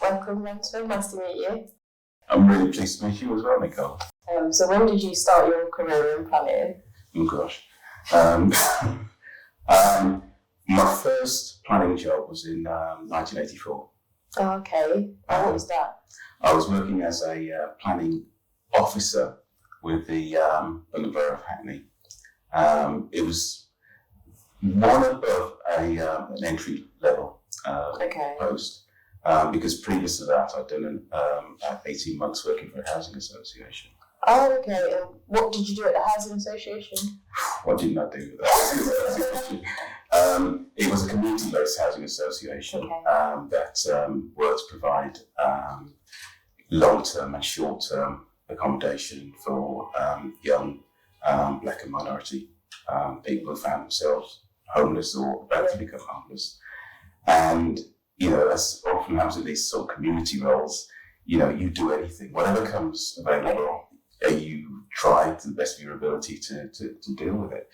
Welcome, Ransford. Nice to meet you. I'm really pleased to meet you as well, Nicole. So when did you start your career in planning? Oh gosh. My first planning job was in 1984. Oh, okay. And what was that? I was working as a planning officer with the Borough of Hackney. It was one above an entry level post. Because previous to that, I'd done about 18 months working for a housing association. Oh, okay. And what did you do at the housing association? What didn't I do with the housing association? It was a community-based housing association that worked to provide long-term and short-term accommodation for young black and minority people who found themselves homeless or about to become homeless. And as often happens in these sort of community roles, you do anything, whatever comes available, you try to the best of your ability to deal with it.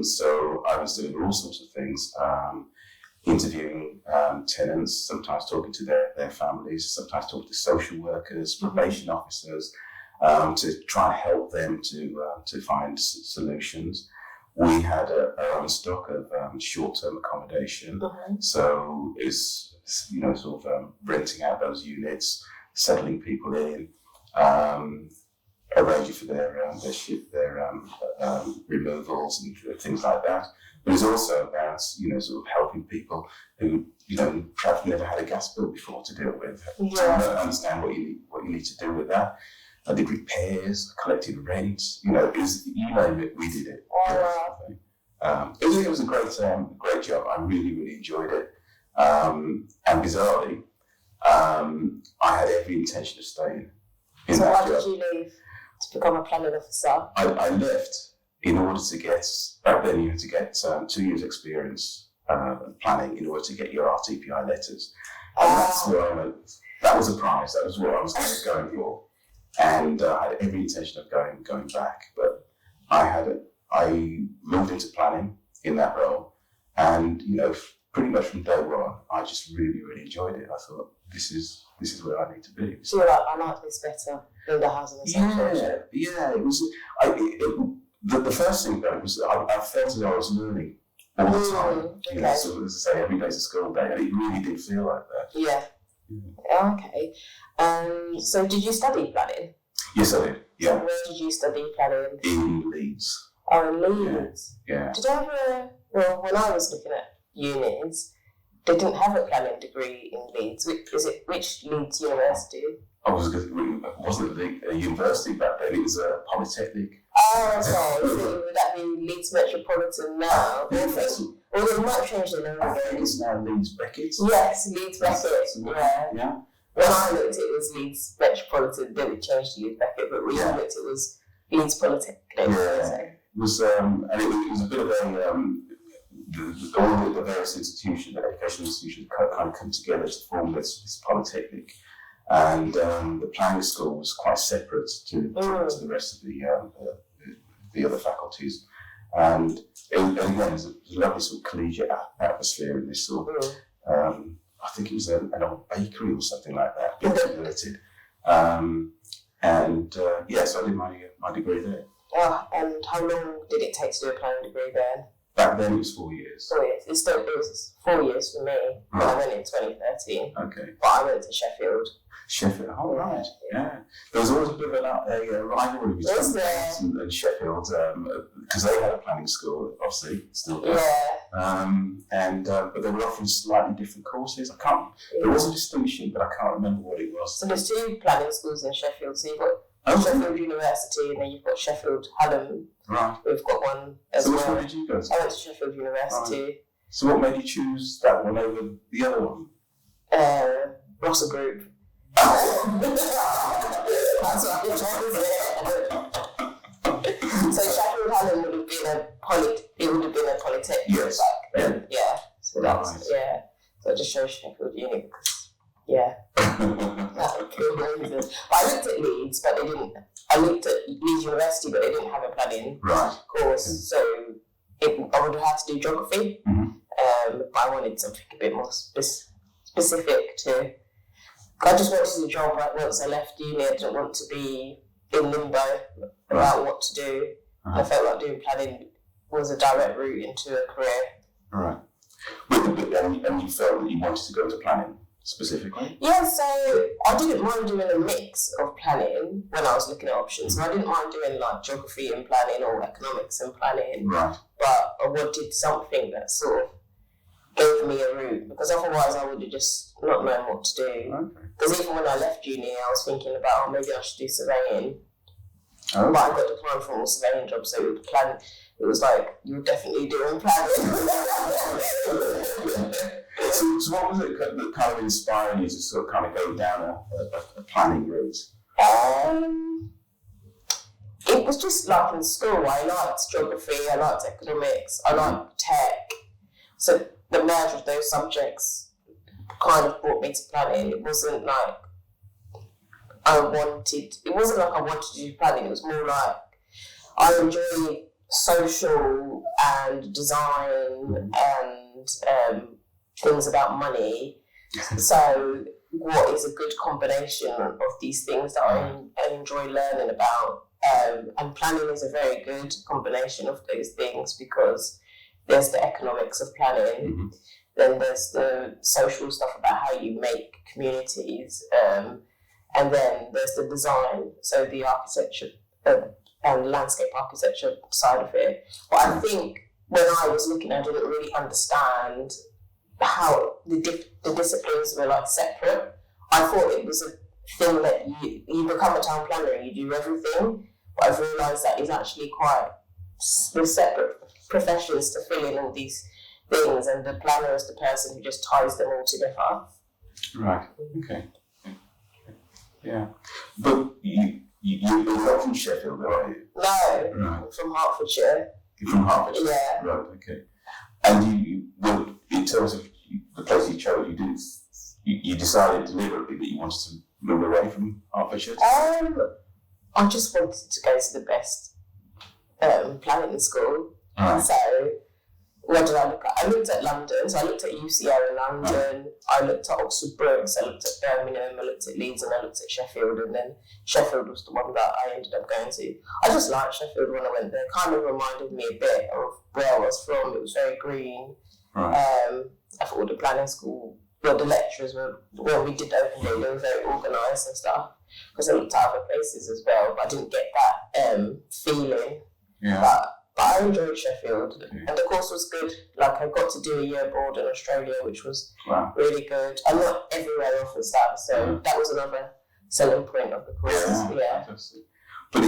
So I was doing all sorts of things, interviewing tenants, sometimes talking to their families, sometimes talking to social workers, probation officers, to try and help them to find solutions. We had our own stock of short-term accommodation, so it's sort of renting out those units, settling people in, arranging for their removals and things like that. But it's also about sort of helping people who perhaps never had a gas bill before to deal with, to understand what you need to do with that. I did repairs, collected rent, you name it, we did it. It was a great job. I really enjoyed it. And bizarrely, I had every intention of staying in that job. So why did you leave to become a planning officer? I left in order to get, back then you had to get 2 years experience planning in order to get your RTPI letters. And that's where that was a prize, that was what I was going for. And I had every intention of going back, but I moved into planning in that role, and pretty much from day one, I just really enjoyed it. I thought this is where I need to be. So you're like, I like this better than the housing association. Yeah. It was. The first thing though was I felt as though I was learning all the time. So as I say, every day's a school day, and it really did feel like that. Yeah. Okay. So did you study planning? Yes, I did. Yeah. So where did you study planning? In Leeds. Oh, in Leeds. Yeah. Did I ever? When I was looking at unis, they didn't have a planning degree in Leeds. Which Leeds University? Wasn't a university back then. It was a polytechnic. Oh, okay. So would that be Leeds Metropolitan now? Or they might change the name. I think it's now Leeds Beckett. Yes, Leeds Beckett. Yeah. When I looked, it was Leeds Metropolitan. Then it changed to Leeds Beckett, but when I looked, it was Leeds Polytechnic. It was, and it was a bit of all the various institutions, the educational institutions, kind of come together to form this polytechnic, and the planning school was quite separate to the rest of the other faculties, and again, there's a lovely sort of collegiate atmosphere in this sort of. I think it was an old bakery or something like that, being converted. So I did my degree there. Oh, and how long did it take to do a planning degree then? Back then it was 4 years. 4 years. It was 4 years for me. Right. I went in 2013. Okay. But I went to Sheffield. Sheffield, right. Yeah. There was always a bit of a rivalry between Leeds and Sheffield, because they had a planning school, obviously, still there. Yeah. But they were offering slightly different courses. There was a distinction, but I can't remember what it was. So there's 2 planning schools in Sheffield. So you've got Sheffield University, and then you've got Sheffield Hallam. Right. We've got one as well. So which one did you go to? I went to Sheffield University. Right. So what made you choose that one over the other one? Russell Group. That's what I'm trying to say. So Sheffield Hallam would have been a polytechnic. Yes. Back then. Yeah. So that's So I just chose Sheffield Uni because that would be amazing. But I looked at Leeds, but they didn't. I looked at Leeds University, but they didn't have a planning course. So I would have had to do geography. But I wanted something a bit more specific to I just wanted a job. Like once I left uni, I didn't want to be in limbo about what to do. I felt like doing planning was a direct route into a career. Right. And you felt that you wanted to go into planning specifically? Yeah, so I didn't mind doing a mix of planning when I was looking at options. So I didn't mind doing like geography and planning or economics and planning. Right. But I wanted something that sort of gave me a route, because otherwise I would have just not known what to do. Because even when I left uni, I was thinking about, maybe I should do surveying. Okay. But I got declined from all surveying jobs, so it was like, you're definitely doing planning. So what was it that kind of inspired you to sort of kind of go down a planning route? It was just like in school, I liked geography, I liked economics, I liked tech. So the merge of those subjects kind of brought me to planning. It wasn't like I wanted to do planning. It was more like I enjoy social and design and things about money. So what is a good combination of these things that I enjoy learning about? And planning is a very good combination of those things, because there's the economics of planning, then there's the social stuff about how you make communities, and then there's the design, so the architecture and landscape architecture side of it. But I think when I was looking, I didn't really understand how the disciplines were like separate. I thought it was a thing that you become a town planner and you do everything, but I've realised that is actually quite the separate professions to fill in all these things, and the planner is the person who just ties them all together. Right. Okay. Yeah. But you're not from Sheffield, are you? No. Right. I'm from Hertfordshire. You're from Hertfordshire? Yeah. Right. Okay. And well, in terms of the place you chose, you decided deliberately that you wanted to move away from Hertfordshire? I just wanted to go to the best planning school. Right. So what did I look at? I looked at London, so I looked at UCL in London, I looked at Oxford Brookes, I looked at Birmingham, I looked at Leeds, and I looked at Sheffield, and then Sheffield was the one that I ended up going to. I just liked Sheffield when I went there. It kind of reminded me a bit of where I was from. It was very green. Right. I thought the planning school, well, the lecturers were, when we did open day, they were very organised and stuff, because I looked at other places as well, but I didn't get that feeling. Yeah. But I enjoyed Sheffield, Okay. and the course was good. Like, I got to do a year abroad in Australia, which was really good. And not everywhere offers that, so that was another selling point of the course. Yeah. Fantastic. But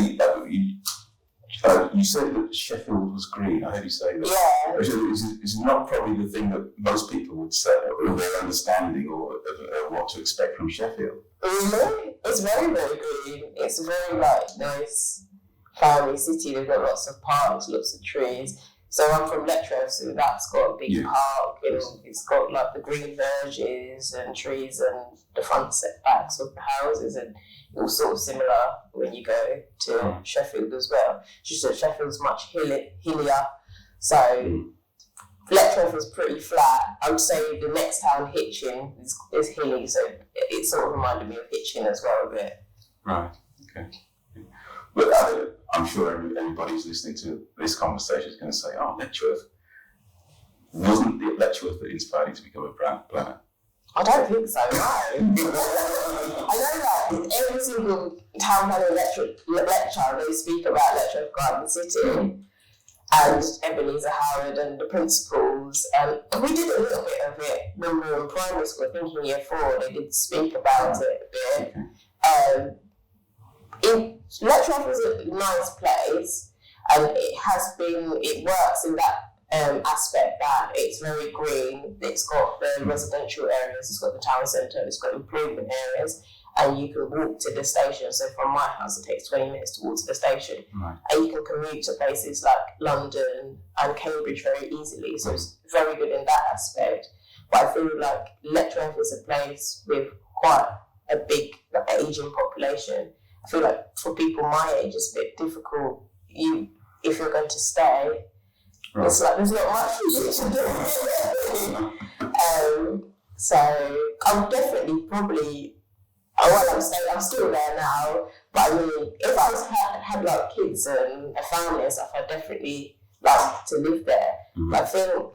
you said that Sheffield was green. I heard you say that. Yeah. It's not probably the thing that most people would say, or their understanding or what to expect from Sheffield. Really? It's very, very green. It's a very, nice family city. They've got lots of parks, lots of trees. So I'm from Letchworth, so that's got a big park, and it's got like the green verges and trees and the front setbacks of the houses, and it was sort of similar when you go to Sheffield as well. Just that Sheffield's much hillier, so Letchworth was pretty flat. I would say the next town, Hitchin, is hilly, so it sort of reminded me of Hitchin as well a bit. Right. Okay. But I'm sure everybody who's listening to this conversation is going to say, "Oh, Letchworth." Wasn't it Letchworth that inspired you to become a planner? I don't think so, no. I know that every single town planning lecture, they speak about Letchworth Garden City and Ebenezer Howard and the principals. And we did a little bit of it when we were in primary school. I think in year 4 they did speak about it a bit. Letchworth is a nice place, and it works in that aspect that it's very green. It's got the residential areas, it's got the town centre, it's got employment areas, and you can walk to the station. So from my house, it takes 20 minutes to walk to the station. Right. And you can commute to places like London and Cambridge very easily. So it's very good in that aspect. But I feel like Letchworth is a place with quite a big ageing population. I feel like for people my age, it's a bit difficult. If you're going to stay, it's like there's not much you can do. So I would definitely probably I'm still there now. But I mean, if I had like kids and a family and stuff, I'd definitely like to live there. But I think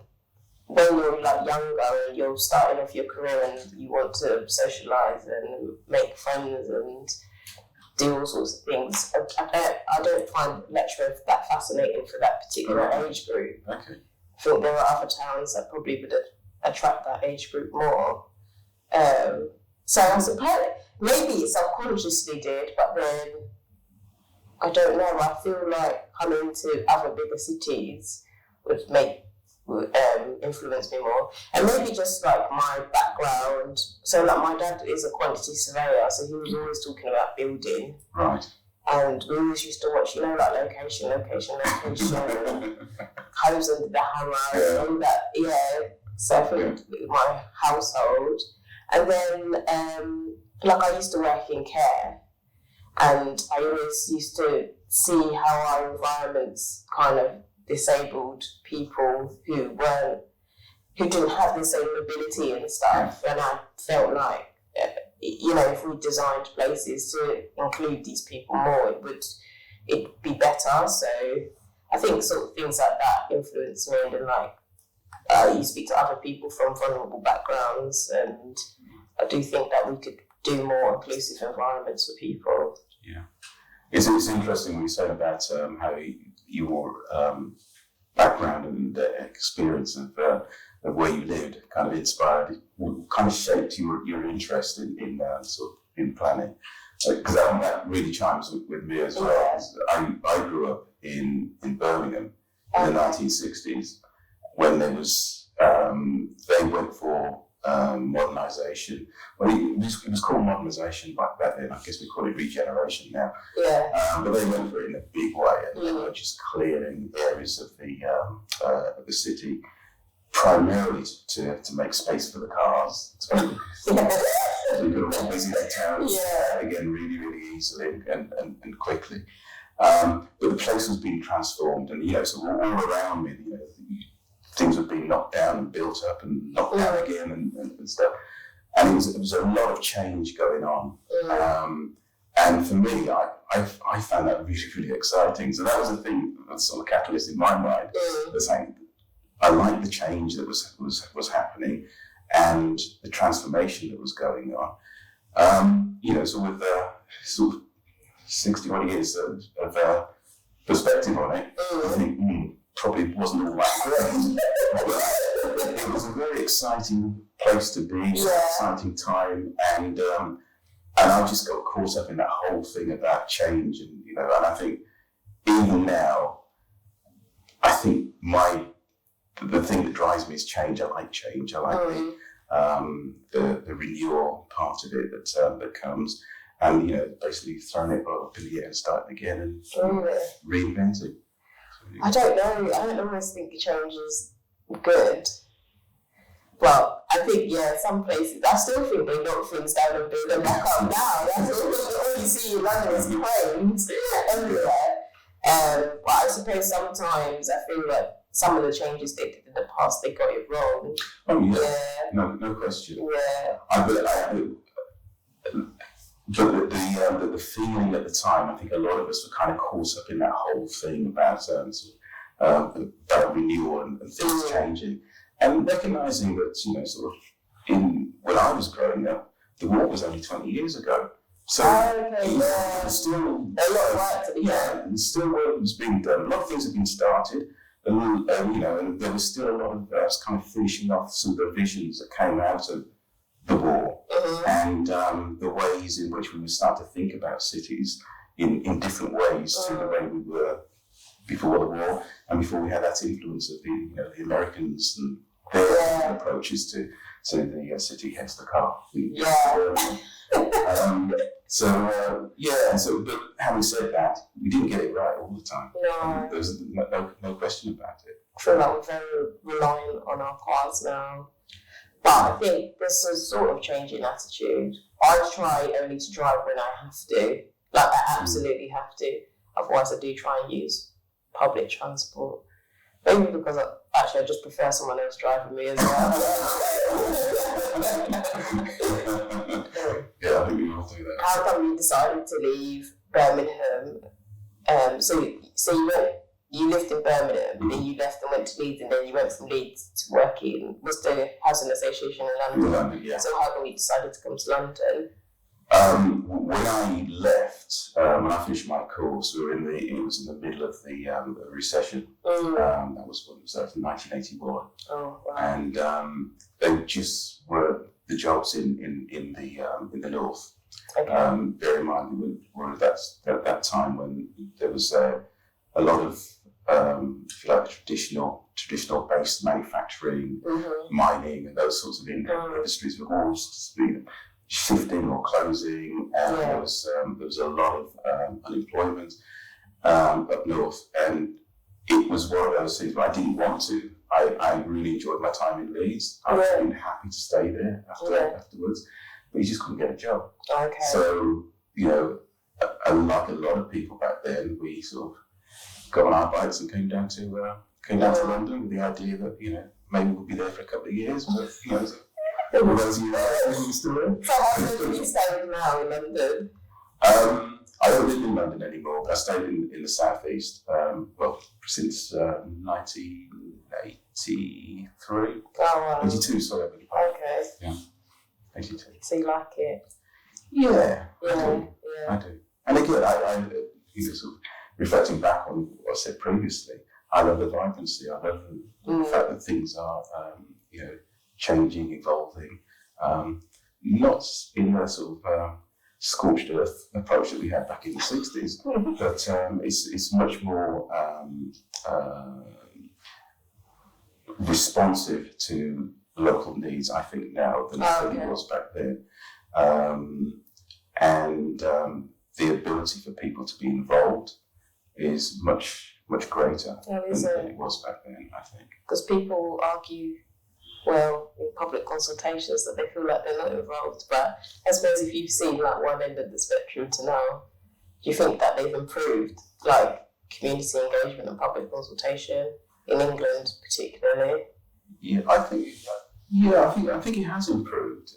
when you're like younger and you're starting off your career and you want to socialise and make friends and do all sorts of things, I don't find lecture that fascinating for that particular age group. Okay. I think there are other towns that probably would attract that age group more. So I suppose maybe it subconsciously did, but then I don't know. I feel like coming to other bigger cities would influence me more, and maybe just like my background. So like my dad is a quantity surveyor, so he was always talking about building. Right. And we always used to watch, like location, and codes under the hammer and all that. Yeah. So I think my household. And then, like I used to work in care, and I always used to see how our environments kind of disabled people who didn't have the same mobility and stuff. And I felt like, if we designed places to include these people more, it'd be better. So I think sort of things like that influence me, and like you speak to other people from vulnerable backgrounds, and I do think that we could do more inclusive environments for people. Yeah, it's interesting when you say about how your background and experience of where you lived kind of inspired, kind of shaped your interest in planning. Because that really chimes with me as well. I grew up in Birmingham in the 1960s when there was they went for modernisation. Well, it was called modernisation back then. I guess we call it regeneration now. Yeah. But they went for it in a big way, and they were just clearing areas of the city, primarily to make space for the cars. So you could walk busy the town again really, really easily and quickly. But the place was being transformed, and so all around me, things were being knocked down and built up and knocked down again and stuff. And it was a lot of change going on. And for me, I found that really, really exciting. So that was the thing that's sort of catalyst in my mind. Saying I liked the change that was happening and the transformation that was going on. So with sort of 61 years of perspective on it, I think probably wasn't all that great. But it was a very exciting place to be, an exciting time, and I just got caught up in that whole thing about change, and and I think even now, I think the thing that drives me is change. I like change. I like the renewal part of it that comes, and basically throwing it up in the air and starting again and reinventing. I don't know. I don't always think change is good. Well, I think some places. I still think they knock things down and build them back up now. That's all you see in London is cranes everywhere. But I suppose sometimes I feel like some of the changes they did in the past, they got it wrong. Oh yeah. No question. Yeah. But the feeling at the time, I think a lot of us were kind of caught up in that whole thing about renewal and things changing, and recognising that when I was growing up, the war was only 20 years ago. So there's still a lot of work to be done. And still work was being done. A lot of things have been started, and there was still a lot of kind of finishing off some of the visions that came out of the war, and the ways in which we would start to think about cities in different ways to the way we were before the war, and before we had that influence of the Americans and their approaches to the city, hence the car. But having said that, we didn't get it right all the time. No. There's no question about it. I feel like we're very reliant on our cars now. But I think there's a sort of change in attitude. I try only to drive when I have to. Like, I absolutely have to. Otherwise, I do try and use public transport. Maybe because I just prefer someone else driving me as well. Yeah, I think we will do that. How come you decided to leave Birmingham? So you lived in Birmingham, then you left and went to Leeds, and then you went from Leeds to working. Was the Housing Association in London? London, yeah. So how come you decided to come to London? When I left, when I finished my course, it was in the middle of the recession. That was 1981. Oh, wow. And they just were the jobs in the north. Okay. Bear in mind, we were at that time when there was a lot of, if you like, traditional based manufacturing, mining, and those sorts of industries were all shifting or closing, and there was a lot of unemployment up north, and it was one of those things where I didn't want to. I really enjoyed my time in Leeds. I would have been happy to stay there afterwards, but you just couldn't get a job. Okay. So, like a lot of people back then, we sort of got on our bikes and came down to London with the idea that maybe we'll be there for a couple of years, but all those years still there. So how long do you stay now in London? I don't live in London anymore, but I stayed in the southeast. Since 1983. Oh, wow. 82, sorry. Okay. Yeah, 82. So you like it? Yeah. I do. And again, I sort of reflecting back on what I said previously, I love the vibrancy. I love the fact that things are, changing, evolving. Not in the sort of scorched earth approach that we had back in the 60s, but it's much more responsive to local needs, I think, now than it was back then. And the ability for people to be involved is much greater than it was back then, I think. Because people argue, in public consultations, that they feel like they're not involved. But I suppose if you've seen like one end of the spectrum to now, do you think that they've improved, like community engagement and public consultation in England, particularly? Yeah, I think it has improved.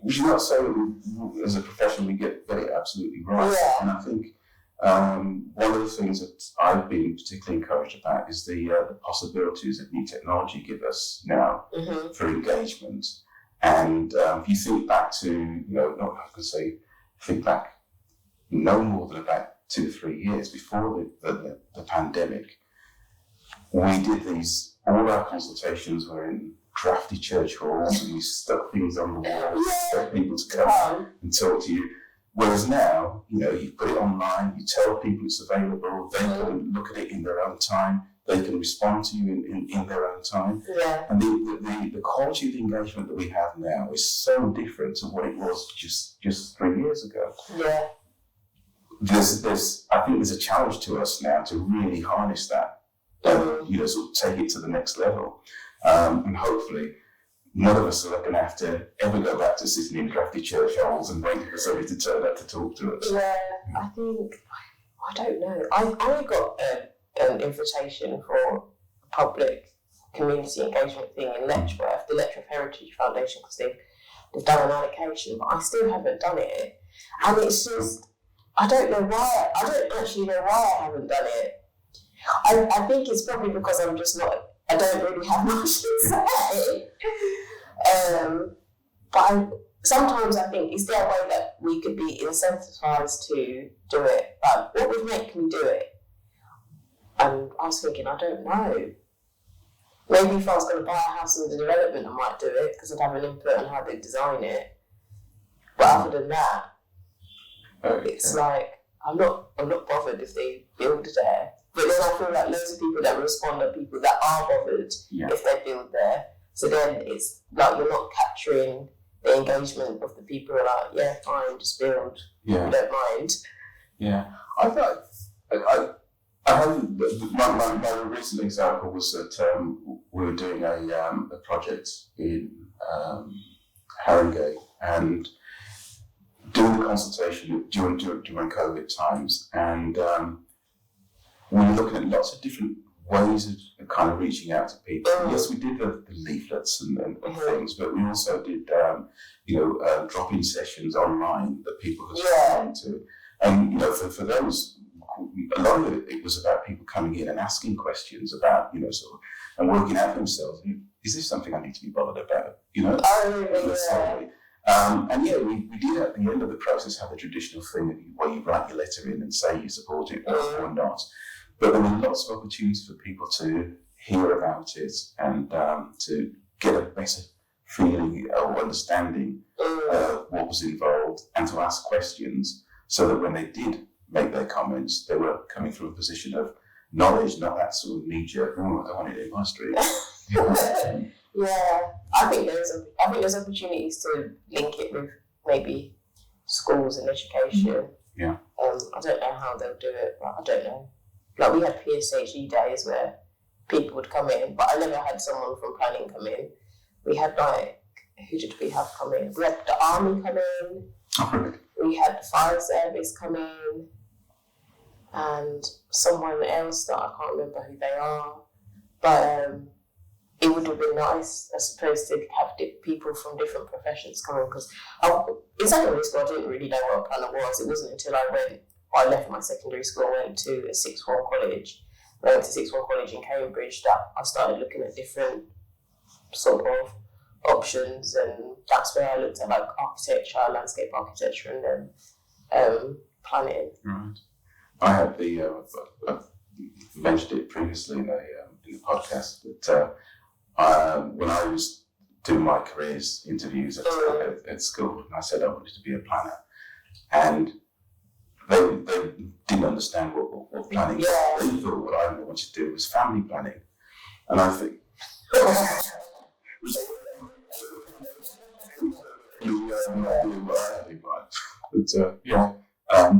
We should not say that as a profession we get it absolutely right. Yeah. And I think one of the things that I've been particularly encouraged about is the possibilities that new technology give us now for engagement. And if you think back to, think back no more than about 2 to 3 years before the pandemic, we did all our consultations were in drafty church halls, and we stuck things on the walls, expect people to come and talk to you. Whereas now, you put it online, you tell people it's available, they can look at it in their own time, they can respond to you in their own time. Yeah. And the quality of the engagement that we have now is so different to what it was just 3 years ago. Yeah. I think there's a challenge to us now to really harness that, sort of take it to the next level. And hopefully, none of us are going to have to ever go back to sitting in drafty church halls and waiting for somebody to turn up to talk to us. Yeah, I think, I don't know. I got an invitation for a public community engagement thing in Letchworth, the Letchworth Heritage Foundation, because they've done an allocation, but I still haven't done it. And it's just, I don't actually know why I haven't done it. I think it's probably because I don't really have much to say. But sometimes I think, is there a way that we could be incentivized to do it? Like, what would make me do it? And I was thinking, I don't know. Maybe if I was going to buy a house in the development, I might do it because I'd have an input on how they design it. But other than that, it's like I'm not bothered if they build there. But then I feel like loads of people that respond are people that are bothered if they build there. So then it's like you're not capturing the engagement of the people who are like, yeah, fine, just build. Yeah. We don't mind. Yeah. I thought my recent example was that we were doing a project in Haringey and doing the consultation during COVID times, and we were looking at lots of different ways of kind of reaching out to people. Yes, we did the leaflets and things, but we also did, drop-in sessions online that people could come to. And, for those, a lot of it was about people coming in and asking questions about, and working out themselves. Is this something I need to be bothered about? We did at the end of the process have the traditional thing where you write your letter in and say you support it or not. But there were lots of opportunities for people to hear about it and to get a better feeling or understanding of what was involved and to ask questions so that when they did make their comments, they were coming from a position of knowledge, not that sort of knee-jerk, I don't want it in my street. I think there's opportunities to link it with maybe schools and education. Yeah. I don't know how they'll do it, but I don't know. Like we had PSHE days where people would come in, but I never had someone from planning come in. We had who did we have come in? We had the army come in. We had the fire service come in, and someone else that I can't remember who they are. But it would have been nice, I suppose, to have people from different professions come in, because in secondary school I didn't really know what a planner was. It wasn't until I left my secondary school, went to a sixth form college. I went to sixth form college in Cambridge that I started looking at different sort of options, and that's where I looked at like architecture, landscape architecture, and then planning. Right. I had I've mentioned it previously in the podcast, but when I was doing my careers interviews at school, and I said I wanted to be a planner, and they didn't understand what planning was. They thought what I wanted to do was family planning, and I think. But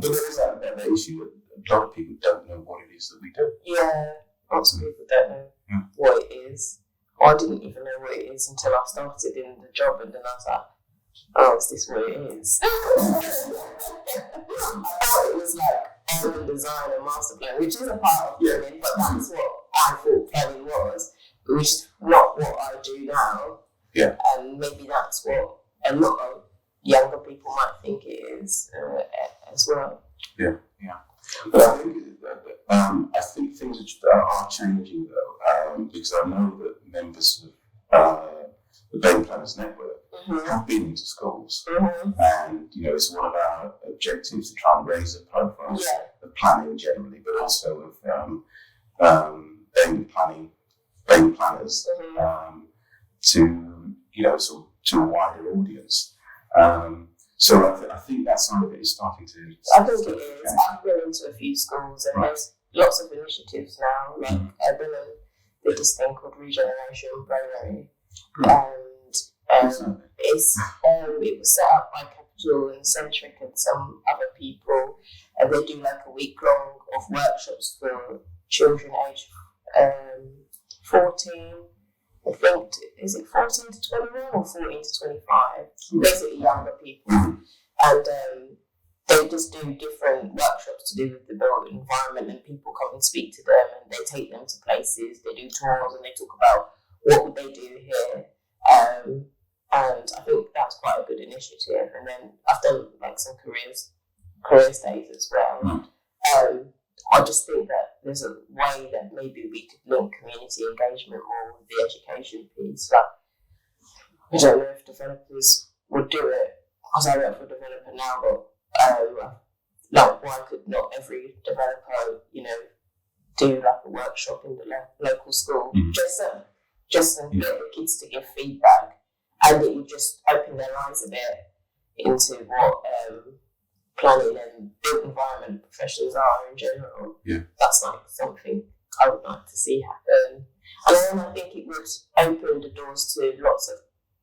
there is that issue that a lot of people don't know what it is that we do. Yeah, lots of people don't know what it is. I didn't even know what it is until I started in the job, and then I was like, oh, is this what it is? I thought it was like urban design and master plan, which is a part of planning, but that's what I thought planning was, which is not what I do now. Yeah. And maybe that's what a lot of younger people might think it is as well. Yeah. But I think things are changing though, because I know that members of the Bain Planners Network have been into schools, and it's one of our objectives to try and raise the profile of planning generally, but also of Bain Planners to a wider audience. So I think that side of it is starting to. I think it is. I've been into a few schools, and there's lots of initiatives now, like there's this thing called Regeneration Bravery, and it was set up by Capital and Centric and some other people, and they do like a week long of workshops for children aged 14. I think, is it 14 to 21 or 14 to 25? Basically younger people. And they just do different workshops to do with the built environment, and people come and speak to them, and they take them to places, they do tours, and they talk about what would they do here. And I think that's quite a good initiative. And then I've done like some career stays as well. I just think that there's a way that maybe we could link community engagement more with the education piece. Like, I don't know if developers would do it, because I work for a developer now, but why could not every developer, do like a workshop in the local school, just to get the kids to give feedback, and it would just open their eyes a bit into what planning and built environment professions are in general. Yeah. That's like something I would like to see happen. And then I think it would open the doors to lots of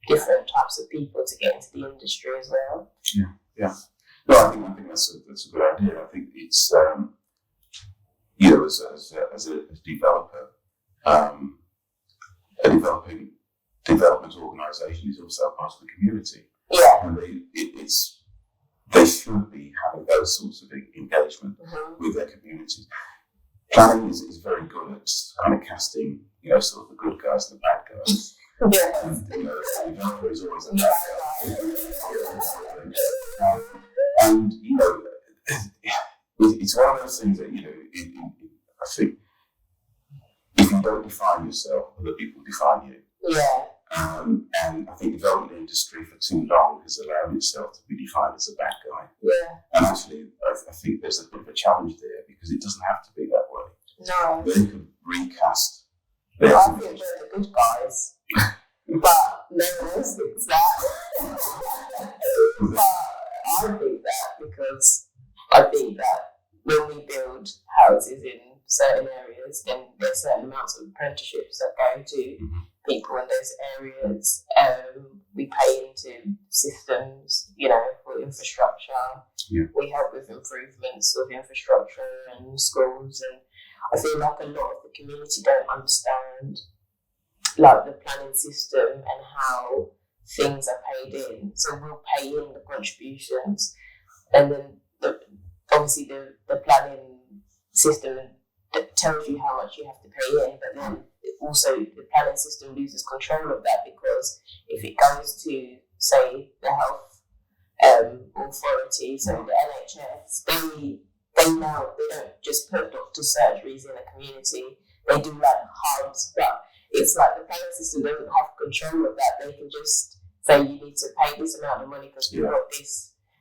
different types of people to get into the industry as well. Yeah. No, I think that's a good idea. I think it's as a developer, a development organisation is also part of the community. Yeah. And they should be having those sorts of engagement with their communities. planning is very good at kind of casting, sort of the good guys and the bad guys. Yes. And, the developer is always the bad guy. And, it's one of those things that, I think, if you don't define yourself, other people define you. Yeah. And I think the development industry for too long has allowed itself to be defined as a bad guy. Yeah. And actually, I think there's a bit of a challenge there because it doesn't have to be that way. No. They could recast. I think they're the good guys, but no one else thinks that. But I think that because I think that when we build houses in certain areas, then there's certain amounts of apprenticeships that go to people in those areas. We pay into systems, for infrastructure. Yeah. We help with improvements of infrastructure and schools, and I feel like a lot of the community don't understand like the planning system and how things are paid in. So we'll pay in the contributions, and then obviously the planning system that tells you how much you have to pay in, but then also the planning system loses control of that, because if it goes to, say, the health authority, so the NHS, they now, they don't just put doctor surgeries in a community, they do like hubs, but it's like the planning system doesn't have control of that. They can just say you need to pay this amount of money because we've got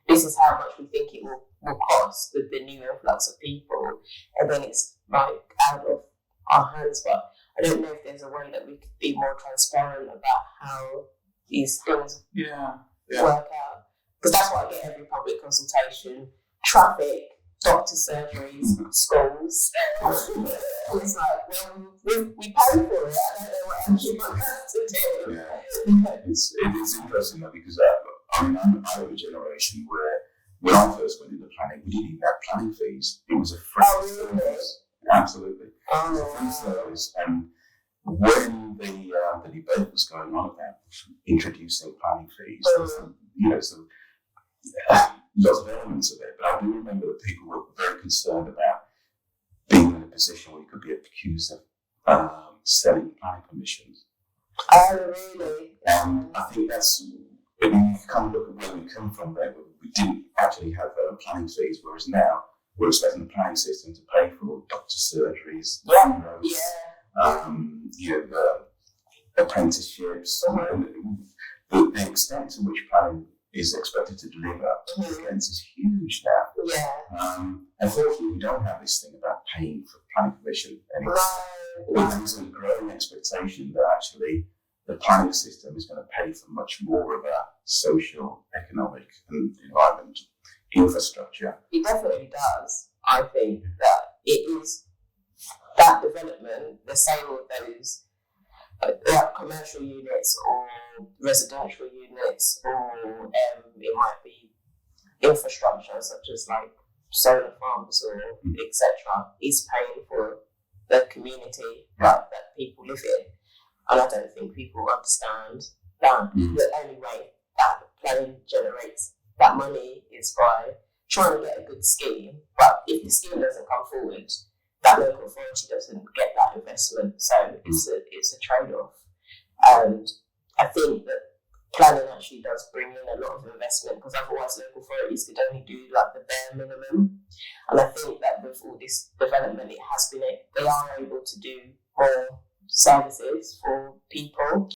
this is how much we think it will cost with the new influx of people, and then it's like out of our hands. But I don't know if there's a way that we could be more transparent about how these things work out, because that's what I get every public consultation: traffic, doctor surgeries, schools. It's like, well, we pay for it. I don't know what actually one has to do. Yeah. It's interesting though, because I'm of a generation where when I first went into planning, we didn't even have planning fees. It was a free service. Absolutely. It was a free service. And when the debate was going on about introducing planning fees, lots of elements of it, but I do remember that people were very concerned about being in a position where you could be accused of selling planning permissions. Oh, really? And I think that's, when you kind of look at where we come from there, we didn't actually have planning fees, whereas now we're expecting the planning system to pay for doctor surgeries, apprenticeships, and the extent to which planning is expected to deliver against is huge now. Yeah. Unfortunately, we don't have this thing about paying for planning permission anymore. No. There's a growing expectation that actually the planning system is going to pay for much more of our social, economic, and environmental infrastructure. It definitely does. I think that it is that development, the sale of those like commercial units or residential units, or it might be infrastructure such as like solar farms or etc., is paying for the community that people live in. And I don't think people understand that the only way that planning generates that money is by trying to get a good scheme. But if the scheme doesn't come forward, that local authority doesn't get that investment. So it's a trade-off. And I think that planning actually does bring in a lot of investment, because otherwise local authorities could only do like the bare minimum. And I think that with all this development, they are able to do more services for people.